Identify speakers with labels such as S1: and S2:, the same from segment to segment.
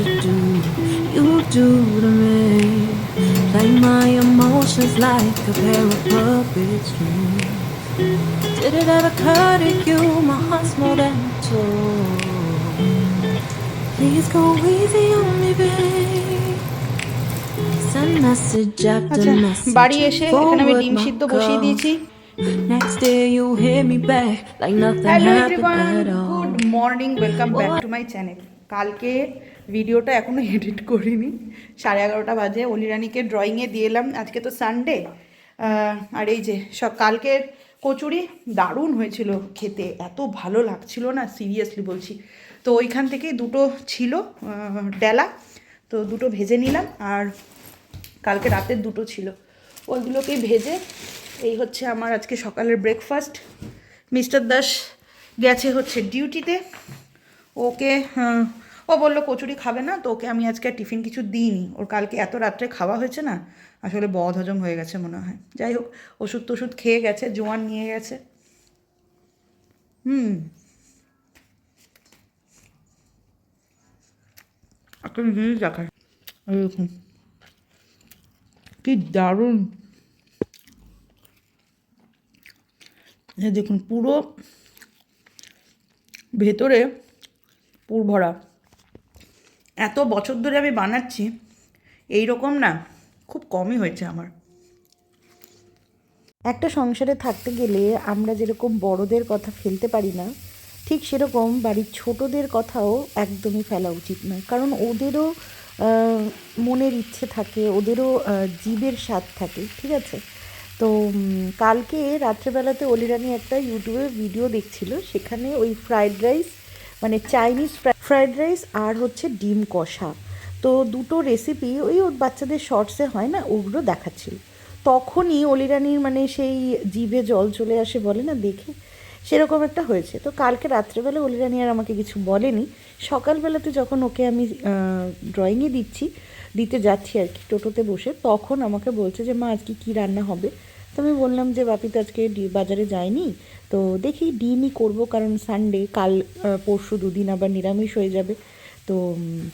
S1: you do to me. Play my emotions like a pair of puppet strings. Did it ever occur to you my heart's more than a toy? Please go easy on me, babe. Send message after
S2: আচ্ছা, বাড়ি
S1: message,
S2: এসে এখানে আমি
S1: forward
S2: ডিম
S1: my
S2: সিদ্ধ বসিয়ে
S1: call.
S2: দিয়েছি।
S1: Next day you hit me back like nothing
S2: hello
S1: happened
S2: everyone,
S1: at all.
S2: Good morning, welcome back to my channel. কালকে ভিডিওটা এখনও এডিট করিনি, 11:30 বাজে। অলিরানিকে ড্রয়িংয়ে দিয়ে এলাম, আজকে তো সানডে। আর এই যে সব কালকের কচুরি দারুণ হয়েছিল খেতে, এত ভালো লাগছিল না, সিরিয়াসলি বলছি। তো ওইখান থেকেই দুটো ছিল ডেলা, তো দুটো ভেজে নিলাম। আর কালকে রাতের দুটো ছিল, ওইগুলোকেই ভেজে এই হচ্ছে আমার আজকে সকালের ব্রেকফাস্ট। মিস্টার দাস গেছে হচ্ছে ডিউটিতে, ওকে ও বললো কচুরি খাবে না, তো ওকে আমি আজকে আর টিফিন কিছু দিইনি। ওর কালকে এত রাত্রে খাওয়া হয়েছে না, আসলে বদ হজম হয়ে গেছে মনে হয়। যাই হোক, ওষুধ টষুধ খেয়ে গেছে, জোয়ান নিয়ে গেছে। একটা জিনিস দেখায়, এরকম কি দারুণ। দেখুন, পুরো ভেতরে পুর ভরা। এত বছর ধরে আমি বানাচ্ছি, এই রকম না খুব কমই হয়েছে আমার।
S3: একটা সংসারে থাকতে গেলে আমরা যেরকম বড়দের কথা ফেলতে পারি না, ঠিক সেরকম বাড়ির ছোটদের কথাও একদমই ফেলা উচিত নয়। কারণ ওদেরও মনের ইচ্ছে থাকে, ওদেরও জীবের স্বাদ থাকে, ঠিক আছে? তো কালকে রাত্রেবেলাতে অলিরানি একটা ইউটিউবে ভিডিও দেখছিল, সেখানে ওই ফ্রায়েড রাইস, মানে চাইনিজ ফ্রায়েড রাইস আর হচ্ছে ডিম কষা, তো দুটো রেসিপি ওই ওর বাচ্চাদের শর্টসে হয় না, ওগুলো দেখাচ্ছিল। তখনই অলিরানির মানে সেই জিভে জল চলে আসে, বলে না দেখে, সেরকম একটা হয়েছে। তো কালকে রাত্রেবেলা অলিরানি আর আমাকে কিছু বলেনি, সকালবেলাতে যখন ওকে আমি ড্রয়িংয়ে দিতে যাচ্ছি আর কি, টোটোতে বসে, তখন আমাকে বলছে যে মা আজকে কী রান্না হবে। তো আমি বললাম যে বাপি তো আজকে বাজারে যায়নি, তো দেখি ডিমই করবো, কারণ সানডে, কাল পরশু দুদিন আবার নিরামিষ হয়ে যাবে। তো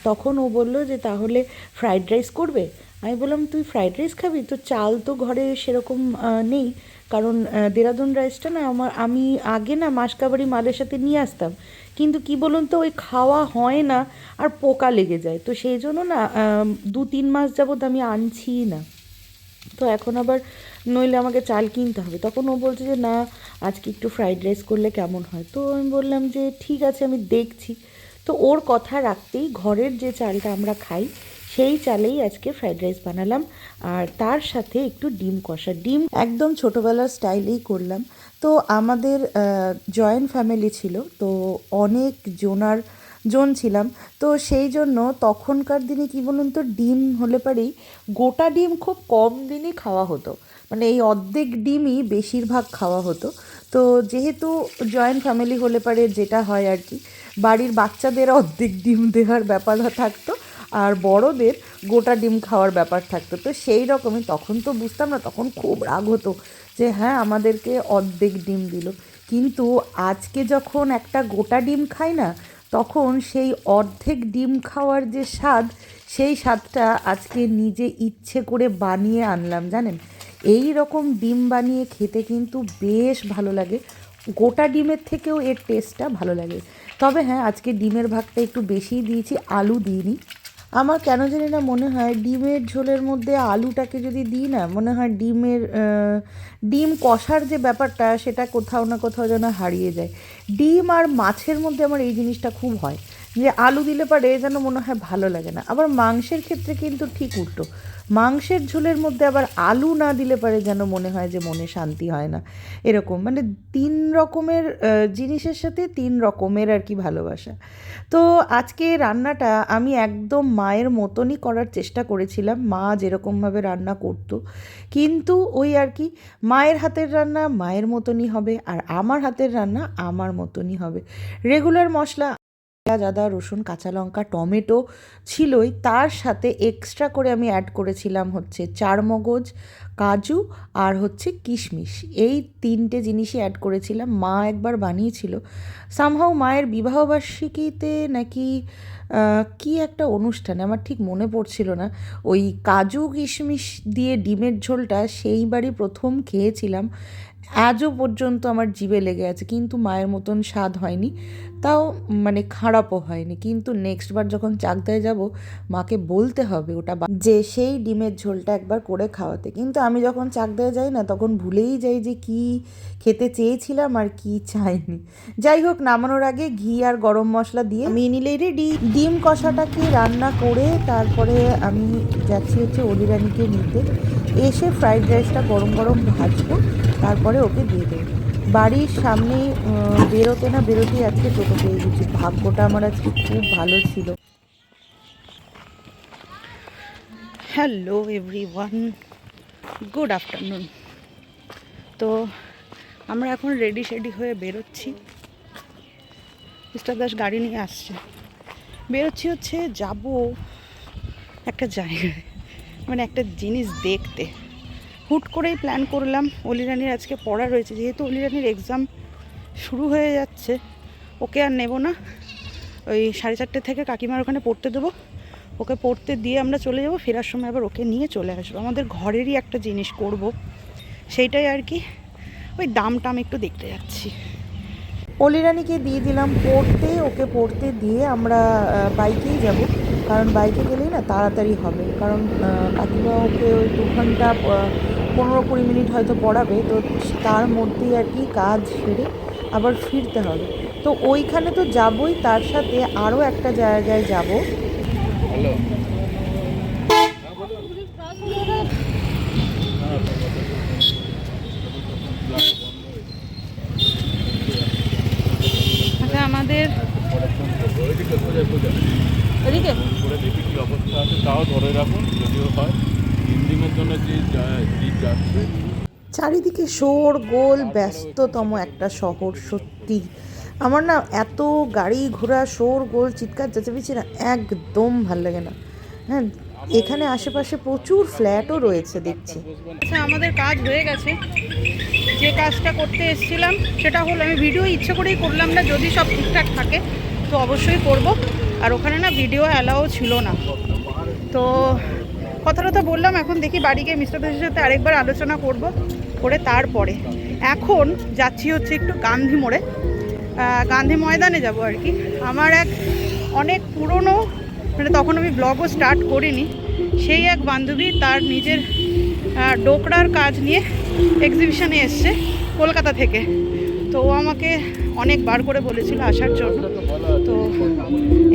S3: তখন ও বললো যে তাহলে ফ্রাইড রাইস করবে। আমি বললাম তুই ফ্রাইড রাইস খাবি? তো চাল তো ঘরে সেরকম নেই, কারণ দেরাদুন রাইসটা না আমি আগে না মাসকাবাড়ি মালের সাথে নিয়ে আসতাম, কিন্তু কি বলুন তো ওই খাওয়া হয় না, আর পোকা লেগে যায়, তো সেই জন্য না 2-3 মাস যাবৎ আমি আনছি না। তো এখন আবার নইলে আমাকে চাল কিনতে হবে। তখন ও বলছে যে না, আজকে একটু ফ্রাইড রাইস করলে কেমন হয়। তো আমি বললাম যে ঠিক আছে, আমি দেখছি। তো ওর কথা রাখতেই ঘরের যে চালটা আমরা খাই সেই চালেই আজকে ফ্রাইড রাইস বানালাম, আর তার সাথে একটু ডিম কষা। ডিম একদম ছোটোবেলার স্টাইলেই করলাম। তো আমাদের জয়েন্ট ফ্যামিলি ছিল, তো অনেক জন ছিলাম, তো সেই জন্য তখনকার দিনে কী বলুন তো, ডিম হলে পরেই গোটা ডিম খুব কম দিনই খাওয়া হতো, মানে এই অর্ধেক ডিমই বেশিরভাগ খাওয়া হতো। তো যেহেতু জয়েন্ট ফ্যামিলি হলে পরে যেটা হয় আর কি, বাড়ির বাচ্চাদের অর্ধেক ডিম দেওয়ার ব্যাপার থাকতো, আর বড়দের গোটা ডিম খাওয়ার ব্যাপার থাকতো। তো সেই রকমই, তখন তো বুঝতাম না, তখন খুব রাগ হতো যে হ্যাঁ আমাদেরকে অর্ধেক ডিম দিল। কিন্তু আজকে যখন একটা গোটা ডিম খাই না, তখন সেই অর্ধেক ডিম খাওয়ার যে স্বাদ, সেই স্বাদটা আজকে নিজে ইচ্ছে করে বানিয়ে আনলাম, জানেন? এই রকম ডিম বানিয়ে খেতে কিন্তু বেশ ভালো লাগে, গোটা ডিমের থেকেও এর টেস্টটা ভালো লাগে। তবে হ্যাঁ, আজকে ডিমের ভাগটা একটু বেশিই দিয়েছি, আলু দিইনি। আমার কেন জানি না মনে হয় ডিমের ঝোলের মধ্যে আলুটাকে যদি দিই না, মনে হয় ডিম কষার যে ব্যাপারটা, সেটা কোথাও না কোথাও যেন হারিয়ে যায়। ডিম আর মাছের মধ্যে আমার এই জিনিসটা খুব হয়, যে আলু দিলে পরে যেন মনে হয় ভালো লাগে না। আবার মাংসের ক্ষেত্রে কিন্তু ঠিক উল্টো, মাংসের ঝোলের মধ্যে আবার আলু না দিলে পরে যেন মনে হয় যে মনে শান্তি হয় না। এরকম মানে 3 রকমের জিনিসের সাথে 3 রকমের আর কি ভালোবাসা। তো আজকে রান্নাটা আমি একদম মায়ের মতনই করার চেষ্টা করেছিলাম, মা যেরকমভাবে রান্না করতো, কিন্তু ওই আর কি, মায়ের হাতের রান্না মায়ের মতনই হবে, আর আমার হাতের রান্না আমার মতনই হবে। রেগুলার মশলা পেঁয়াজ, আদা, রসুন, কাঁচা লঙ্কা, টমেটো ছিলই, তার সাথে এক্সট্রা করে আমি অ্যাড করেছিলাম হচ্ছে চারমগজ, কাজু আর হচ্ছে কিশমিশ, এই 3টে জিনিসই অ্যাড করেছিলাম। মা একবার বানিয়েছিল সামহাও, মায়ের বিবাহবার্ষিকীতে নাকি কি একটা অনুষ্ঠানে, আমার ঠিক মনে পড়ছিল না, ওই কাজু কিশমিশ দিয়ে ডিমের ঝোলটা সেইবারই প্রথম খেয়েছিলাম। আজও পর্যন্ত আমার জিভে লেগে আছে, কিন্তু মায়ের মতন স্বাদ হয়নি, তাও মানে খারাপও হয়নি। কিন্তু নেক্সট বার যখন চাকদায় যাব মাকে বলতে হবে ওটা যে সেই ডিমের ঝোলটা একবার করে খাওয়াতে। কিন্তু আমি যখন চাকদায় যাই না তখন ভুলেই যাই যে কি খেতে চেয়েছিলাম আর কি চাইনি। যাই হোক, নামানোর আগে ঘি আর গরম মশলা দিয়ে নিয়ে নিলেই রেডি। ডিম কষাটাকে রান্না করে তারপরে আমি যাচ্ছি হচ্ছে অলিরানিকে নিতে। এসে ফ্রাইড রাইসটা গরম গরম ভাজবো, তারপরে ওকে দিয়ে দেবো। বাড়ির সামনে বেরোতে না বেরোতেই আজকে টোটো পেয়ে গেছি। ভাগ্যটা আমার আজকে খুব ভালো ছিল।
S2: Hello everyone, good afternoon. তো আমরা এখন রেডি হয়ে বেরোচ্ছি। মিস্টার দাস গাড়ি নিয়ে আসছে। বেরোচ্ছি হচ্ছে যাব একটা জায়গায়, মানে একটা জিনিস দেখতে। হুট করেই প্ল্যান করলাম। অলিরানির আজকে পড়া রয়েছে, যেহেতু অলিরানির এক্সাম শুরু হয়ে যাচ্ছে, ওকে আর নেব না। ওই 4:30 থেকে কাকিমার ওখানে পড়তে দেবো, ওকে পড়তে দিয়ে আমরা চলে যাব। ফেরার সময় আবার ওকে নিয়ে চলে আসবো। আমাদের ঘরেরই একটা জিনিস করব, সেইটাই আর কি। ওই দাম টাম একটু দেখতে যাচ্ছি।
S3: অলিরানিকে দিয়ে দিলাম পড়তে, ওকে পড়তে দিয়ে আমরা বাইকেই যাব, কারণ বাইকে গেলেই না তাড়াতাড়ি হবে। কারণ কাকিমা ওকে ওই 2 ঘন্টা 15-20 মিনিট হয়তো পড়াবে, তো তার মধ্যেই আর কি কাজ সেরে আবার ফিরতে হবে। তো ওইখানে তো যাবই, তার সাথে আরও একটা জায়গায় যাব।
S2: আচ্ছা, আমাদের এদিকে
S4: তাও ধরে রাখুন, যদিও হয় ইঞ্জিনের জন্য যে যাচ্ছে।
S3: চারিদিকে শোরগোল, ব্যস্ততম একটা শহর। সত্যি আমার না এত গাড়ি ঘোড়া, শোরগোল, চিৎকার চেঁচামেচি না একদম ভাল লাগে না। হ্যাঁ, এখানে আশেপাশে প্রচুর ফ্ল্যাটও রয়েছে দেখছি।
S2: আচ্ছা, আমাদের কাজ হয়ে গেছে। যে কাজটা করতে এসেছিলাম সেটা হলো, আমি ভিডিও ইচ্ছে করেই করলাম না, যদি সব ঠিকঠাক থাকে তো অবশ্যই করব। আর ওখানে না ভিডিও অ্যালাও ছিল না, তো কথাটা বললাম। এখন দেখি বাড়ি গিয়ে মিস্টার দাসের সাথে আরেকবার আলোচনা করব, করে তারপরে এখন যাচ্ছি হচ্ছে একটু গান্ধী মোড়ে, গান্ধী ময়দানে যাব আর কি। আমার এক অনেক পুরনো, মানে তখন আমি ব্লগও স্টার্ট করিনি, সেই এক বান্ধবী তার নিজের ডোকরার কাজ নিয়ে এক্সিবিশনে এসছে কলকাতা থেকে। তো ও আমাকে অনেকবার করে বলেছিল আসার জন্য। তো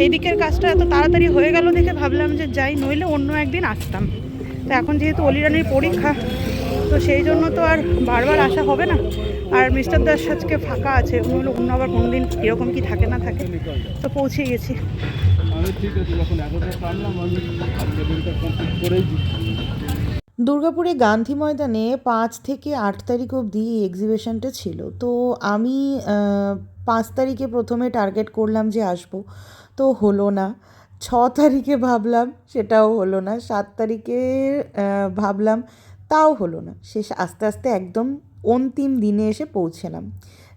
S2: এই দিকের কাজটা এত তাড়াতাড়ি হয়ে গেল দেখে ভাবলাম যে যাই, নইলে অন্য একদিন আসতাম। তো এখন যেহেতু অলিরানির পরীক্ষা, তো সেই জন্য তো আর বারবার আসা হবে না। আর মিস্টার দাস আজকে ফাঁকা আছে, হলো অন্য আবার কোনো দিন কীরকম কী থাকে না থাকে। তো পৌঁছে গেছি।
S4: ঠিক আছে, যখন এতটা টানলাম আমি আজকে দিনটা কমপ্লিট করেই দিচ্ছি।
S3: দুর্গাপুরে গান্ধী ময়দানে 5 থেকে 8 তারিখ অবধি এই এক্সিবিশনটা ছিল। তো আমি 5 তারিখে প্রথমে টার্গেট করলাম যে আসবো, তো হলো না। 6 তারিখে ভাবলাম, সেটাও হলো না। 7 তারিখে ভাবলাম, তাও হলো না। শেষ আস্তে আস্তে একদম অন্তিম দিনে এসে পৌঁছলাম।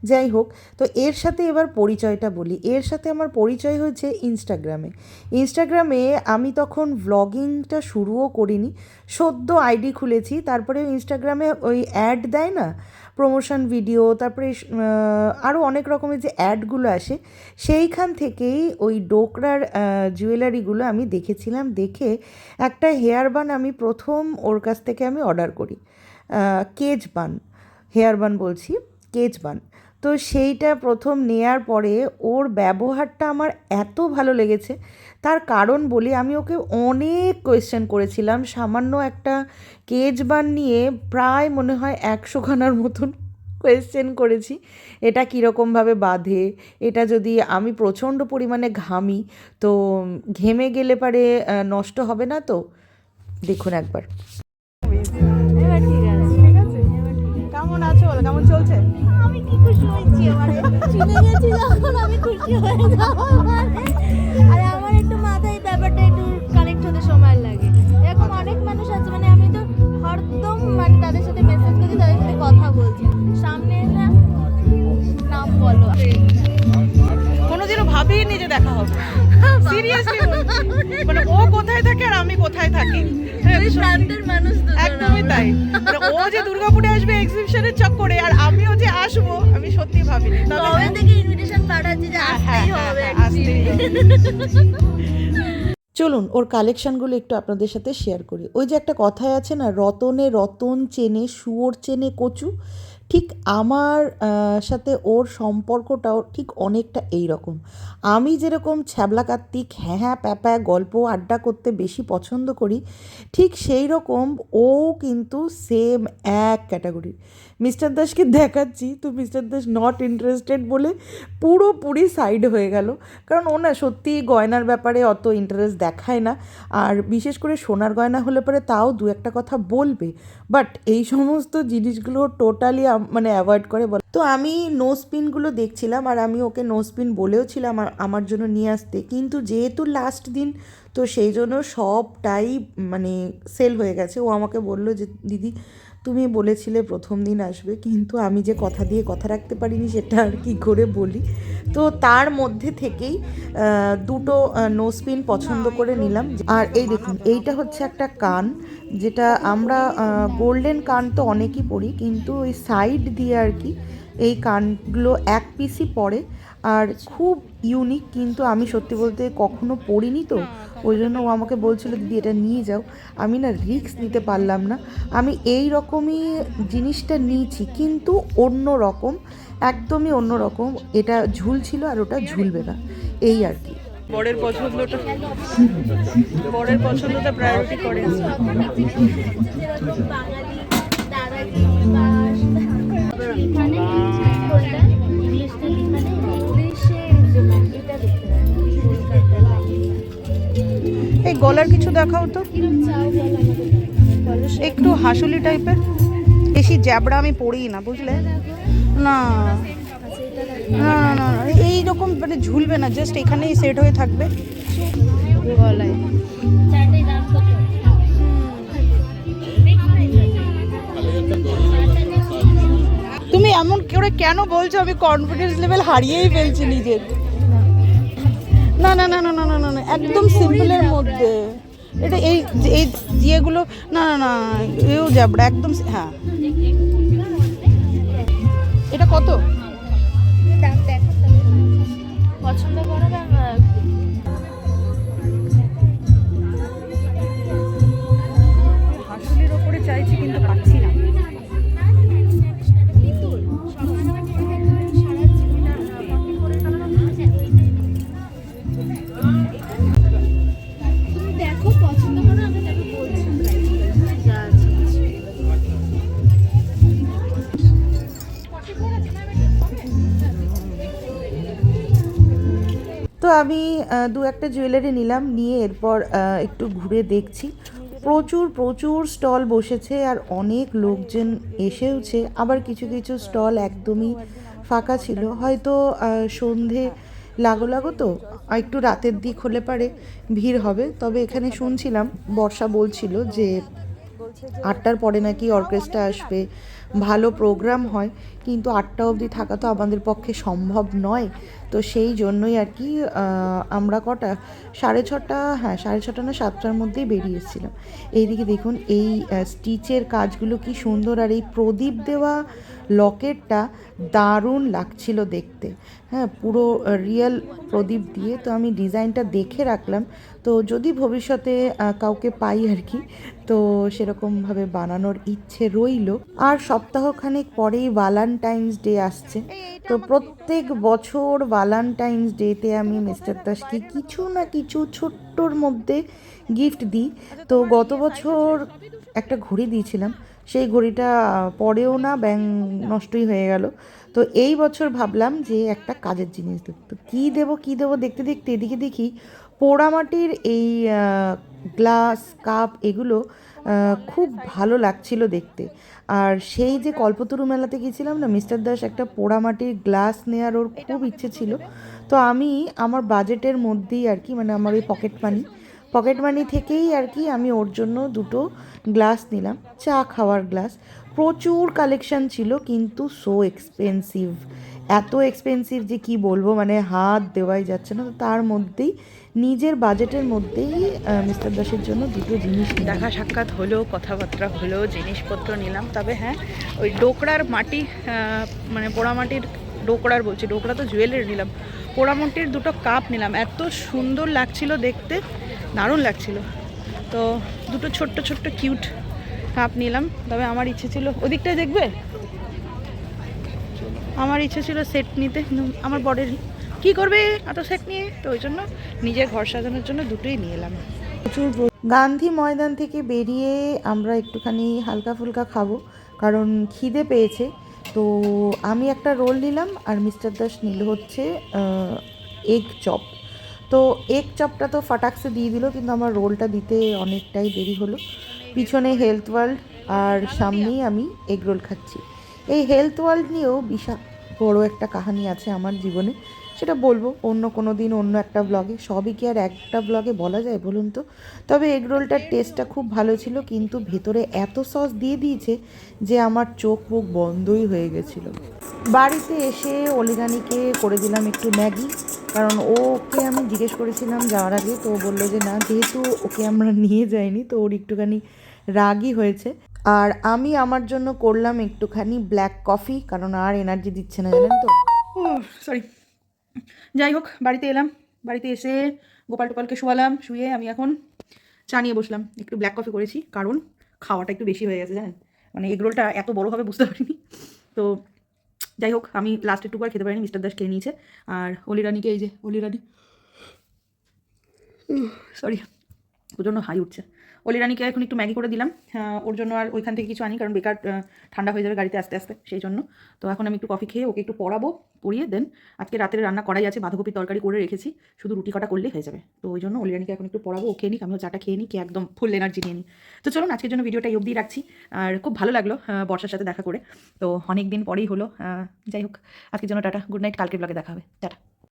S3: যাই হোক, তো এর সাথে এবার পরিচয়টা বলি। এর সাথে আমার পরিচয় হয়েছে ইনস্টাগ্রামে। আমি তখন ভ্লগিংটা শুরুও করিনি, সদ্য আইডি খুলেছি। তারপরে ইনস্টাগ্রামে ওই অ্যাড দেয় না, প্রমোশন ভিডিও, তারপরে আরও অনেক রকমের যে অ্যাডগুলো আসে, সেইখান থেকেই ওই ডোকরার জুয়েলারিগুলো আমি দেখেছিলাম। দেখে একটা হেয়ার বান আমি প্রথম ওর কাছ থেকে আমি অর্ডার করি, কেজ বান, হেয়ার বান বলছি, কেজ বান। তো সেইটা প্রথম নেয়ার পরে ওর ব্যবহারটা আমার এত ভালো লেগেছে। তার কারণ বলি, আমি ওকে অনেক কোয়েশ্চেন করেছিলাম। সামান্য একটা কেজ বান নিয়ে প্রায় মনে হয় 100 খানার মতন কোয়েশ্চেন করেছি। এটা কীরকমভাবে বাঁধে, এটা যদি আমি প্রচণ্ড পরিমাণে ঘামি, তো ঘেমে গেলে পারে নষ্ট হবে না। তো দেখুন একবার।
S1: এবার ঠিক আছে।
S2: কেমন আছো? কেমন চলছে?
S1: আমি কি খুশি হয়েছি, এবারে চিনে গেছি যখন আমি খুশি হয়ে যাবো। আর আমার একটু মাথায় ব্যাপারটা একটু কানেক্ট হতে সময় লাগে। এরকম অনেক মানুষ আছে, মানে আমি তো হরদম মানে
S2: দেখা হবে সিরিয়াসলি মানে ও কোথায় থাকে আর আমি কোথায় থাকি
S1: প্রান্তের মানুষ
S2: একদমই তাই মানে ও যে দুর্গাপুরে আসবে এক্সিবিশনের চক্করে আর আমিও যে আসবো আমি সত্যি ভাবিনি
S1: কবে থেকে ইনভিটেশন পাঠাচ্ছি যে আসতেই হবে
S2: আসতেই হবে।
S3: চলুন ওর কালেকশানগুলো একটু আপনাদের সাথে শেয়ার করি। ওই যে একটা কথাই আছে না, রতনে রতন চেনে শুয়োর চেনে কচু, ঠিক আমার সাথে ওর সম্পর্কটাও ঠিক অনেকটা এই রকম। আমি যেরকম ছ্যাবলা কার্তিক হ্যাঁ হ্যাঁ প্যাপা গল্প আড্ডা করতে বেশি পছন্দ করি, ঠিক সেই রকম ও কিন্তু সেম এক ক্যাটাগরির। মিস্টার দাসকে দেখাচ্ছি তো মিস্টার দাস নট ইন্টারেস্টেড বলে পুরোপুরি সাইড হয়ে গেল, কারণ ও না সত্যি গয়নার ব্যাপারে অত ইন্টারেস্ট দেখায় না, আর বিশেষ করে সোনার গয়না হলে পরে তাও দু একটা কথা বলবে, বাট এই সমস্ত জিনিসগুলো টোটালি মানে অ্যাভয়েড করে বলে। তো আমি নোজ পিনগুলো দেখছিলাম আর আমি ওকে নোজ পিন বলেও ছিলাম আমার জন্য নিয়ে আসতে, কিন্তু যেহেতু লাস্ট দিন তো সেই জন্য সবটাই মানে সেল হয়ে গেছে। ও আমাকে বললো যে দিদি তুমি বলেছিলে প্রথম দিন আসবে, কিন্তু আমি যে কথা দিয়ে কথা রাখতে পারিনি সেটা আর কি করে বলি। তো তার মধ্যে থেকেই দুটো নোজ পিন পছন্দ করে নিলাম। আর এই দেখুন এইটা হচ্ছে একটা কান, যেটা আমরা গোল্ডেন কান তো অনেকই পরি, কিন্তু ওই সাইড দিয়ে আর কি এই কানগুলো এক পিসই পরে আর খুব ইউনিক, কিন্তু আমি সত্যি বলতে কখনো পরিনি তো ওই জন্য ও আমাকে বলছিল দিদি এটা নিয়ে যাও। আমি না রিস্ক নিতে পারলাম না, আমি এই রকমই জিনিসটা নিয়েছি কিন্তু অন্য রকম, একদমই অন্য রকম। এটা ঝুলছিল আর ওটা ঝুলবে না, এই আর কি।
S2: বরের পছন্দটা প্রায়োরিটি করে। এই গলার কিছু দেখাও তো, একটু হাসুলি টাইপের, বেশি জ্যাবড়া আমি পড়ি না বুঝলে, না না না এইরকম মানে ঝুলবে না, জাস্ট এখানেই সেট হয়ে থাকবে গলায়। তুমি এমন করে কেন বলছো, আমি কনফিডেন্স লেভেল হারিয়েই ফেলছি নিজের। না না না না না না না একদম সিম্পলের মধ্যে এটা, এই এই যেগুলো না না না এও যাবড়া একদম। হ্যাঁ এটা কত
S1: পছন্দ করো
S2: হাসুলির ওপরে চাইছি কিন্তু পাচ্ছি না।
S1: দেখো পছন্দ করো, আমি তাকে বলছি।
S3: তো আমি দু একটা জুয়েলারি নিলাম, নিয়ে এরপর একটু ঘুরে দেখছি। প্রচুর প্রচুর স্টল বসেছে আর অনেক লোকজন এসেওছে, আবার কিছু কিছু স্টল একদমই ফাঁকা ছিল, হয়তো সন্ধে লাগো তো একটু রাতের দিক হলে পারে ভিড় হবে। তবে এখানে শুনছিলাম বর্ষা বলছিল যে 8টার পরে নাকি অর্কেস্ট্রা আসবে, ভালো প্রোগ্রাম হয়, কিন্তু 8টা অবধি থাকা তো আমাদের পক্ষে সম্ভব নয়। তো সেই জন্যই আর কি আমরা কটা 6:30, হ্যাঁ 6:30 না 7টার মধ্যেই বেরিয়ে এসেছিলাম। এইদিকে দেখুন এই স্টিচের কাজগুলো কি সুন্দর, আর এই প্রদীপ দেওয়া লকেটটা দারুণ লাগছিল দেখতে, হ্যাঁ পুরো রিয়েল প্রদীপ দিয়ে। তো আমি ডিজাইনটা দেখে রাখলাম, তো যদি ভবিষ্যতে কাউকে পাই আর কি, তো সেরকমভাবে বানানোর ইচ্ছে রইল। আর সপ্তাহখানেক পরেই ভ্যালেন্টাইন্স ডে আসছে, তো প্রত্যেক বছর ভ্যালেন্টাইন্স ডেতে আমি মিস্টার দাসকে কিছু না কিছু ছোট্টর মধ্যে গিফট দিই। তো গত বছর একটা ঘড়ি দিয়েছিলাম, সেই ঘড়িটা পরেও না ব্যাং নষ্টই হয়ে গেল। তো এই বছর ভাবলাম যে একটা কাজের জিনিস দেব, তো কী দেবো দেখতে দেখতে এদিকে দেখি পোড়ামাটির এই গ্লাস কাপ এগুলো খুব ভালো লাগছিল দেখতে। আর সেই যে কল্পতরু মেলাতে গিয়েছিলাম না, মিস্টার দাস একটা পোড়ামাটির গ্লাস নেওয়ার ওর খুব ইচ্ছে ছিল। তো আমি আমার বাজেটের মধ্যেই আর কি, মানে আমার ওই পকেট মানি থেকেই আর কি আমি ওর জন্য দুটো গ্লাস নিলাম, চা খাওয়ার গ্লাস। প্রচুর কালেকশন ছিল কিন্তু সো এক্সপেন্সিভ, এত এক্সপেন্সিভ যে কি বলবো, মানে হাত দেওয়াই যাচ্ছে না। তো তার মধ্যেই নিজের বাজেটের মধ্যেই মিস্টার দাসের জন্য দুটো জিনিস
S2: দেখা সাক্ষাৎ হলো, কথাবার্তা হলো, জিনিসপত্র নিলাম। তবে হ্যাঁ, ওই ডোকরার মাটি, মানে পোড়ামাটির ডোকরার বলছি, ডোকরা তো জুয়েলারি নিলাম, পোড়ামাটির দুটো কাপ নিলাম। এত সুন্দর লাগছিল দেখতে, দারুণ লাগছিল। তো দুটো ছোট্ট ছোট্ট কিউট কাপ নিলাম। তবে আমার ইচ্ছে ছিল, ওদিকটায় দেখবে, আমার ইচ্ছে ছিল সেট নিতে, কিন্তু আমার বরের কী করবে এত সেট নিয়ে, তো ওই জন্য নিজের ঘর সাজানোর জন্য দুটোই নিয়ে এলাম।
S3: প্রচুর। গান্ধী ময়দান থেকে বেরিয়ে আমরা একটুখানি হালকা ফুলকা খাবো, কারণ খিদে পেয়েছে। তো আমি একটা রোল নিলাম আর মিস্টার দাস নিল হচ্ছে এগ চপ। তো এগ চপটা তো ফাটাক্সে দিয়ে দিল, কিন্তু আমার রোলটা দিতে অনেকটাই দেরি হলো। পিছনে হেলথ ওয়ার্ল্ড আর সামনেই আমি এগ রোল খাচ্ছি। এই হেলথ ওয়ার্ল্ড নিয়েও বিশাল বড় একটা কাহিনী আছে আমার জীবনে, সেটা বলবো অন্য কোনো দিন অন্য একটা ব্লগে। সবই কি আর একটা ব্লগে বলা যায় বলুন তো? তবে এগ রোলটার টেস্টটা খুব ভালো ছিল, কিন্তু ভেতরে এত সস দিয়ে দিয়েছে যে আমার চোখ মুখ বন্ধই হয়ে গেছিলো। বাড়িতে এসে অলিরানিকে করে দিলাম একটু ম্যাগি, কারণ ওকে আমি জিজ্ঞেস করেছিলাম যাওয়ার আগে, তো ও বললো যে না, যেহেতু ওকে আমরা নিয়ে যাইনি তো ওর একটুখানি রাগই হয়েছে। আর আমি আমার জন্য করলাম একটুখানি ব্ল্যাক কফি, কারণ আর এনার্জি দিচ্ছে না, জানেন তো।
S2: সরি, যাই হোক, বাড়িতে এলাম। বাড়িতে এসে গোপাল টোপালকে শোয়ালাম, শুয়ে আমি এখন চা নিয়ে বসলাম। একটু ব্ল্যাক কফি করেছি, কারণ খাওয়াটা একটু বেশি হয়ে গেছে জানেন, মানে এগরোলটা এত বড়োভাবে বুঝতে পারিনি। তো যাই হোক, আমি লাস্ট একটু আর খেতে পারিনি, মিস্টার দাস খেয়ে নিয়েছে। আর অলিরানিকে, এই যে অলিরানি, সরি প্রচণ্ড হাই উঠছে। অলিরানিকে এখন একটু ম্যাগি করে দিলাম। ওর জন্য আর ওইখান থেকে কিছু আনি, কারণ বেকার ঠান্ডা হয়ে যাবে গাড়িতে আস্তে আস্তে, সেই জন্য। তো এখন আমি একটু কফি খেয়ে ওকে একটু পড়াবো, পড়িয়ে দেন আজকে রাতের রান্না করাই আছে, বাঁধাকপির তরকারি করে রেখেছি, শুধু রুটি কটা করলেই হয়ে যাবে। তো ওই জন্য অলিরানিকে এখন একটু পড়াবো, ও খেয়ে নিক, আমিও চাটা খেয়ে নিই, কি একদম ফুল এনার্জি নিয়ে নিই। তো চলুন আজকের জন্য ভিডিওটা এই অবধি রাখছি। আর খুব ভালো লাগলো বর্ষার সাথে দেখা করে, তো অনেক দিন পরেই হলো। যাই হোক, আজকের জন্য টাটা, গুড নাইট, কালকে ব্লগে দেখা হবে, টাটা।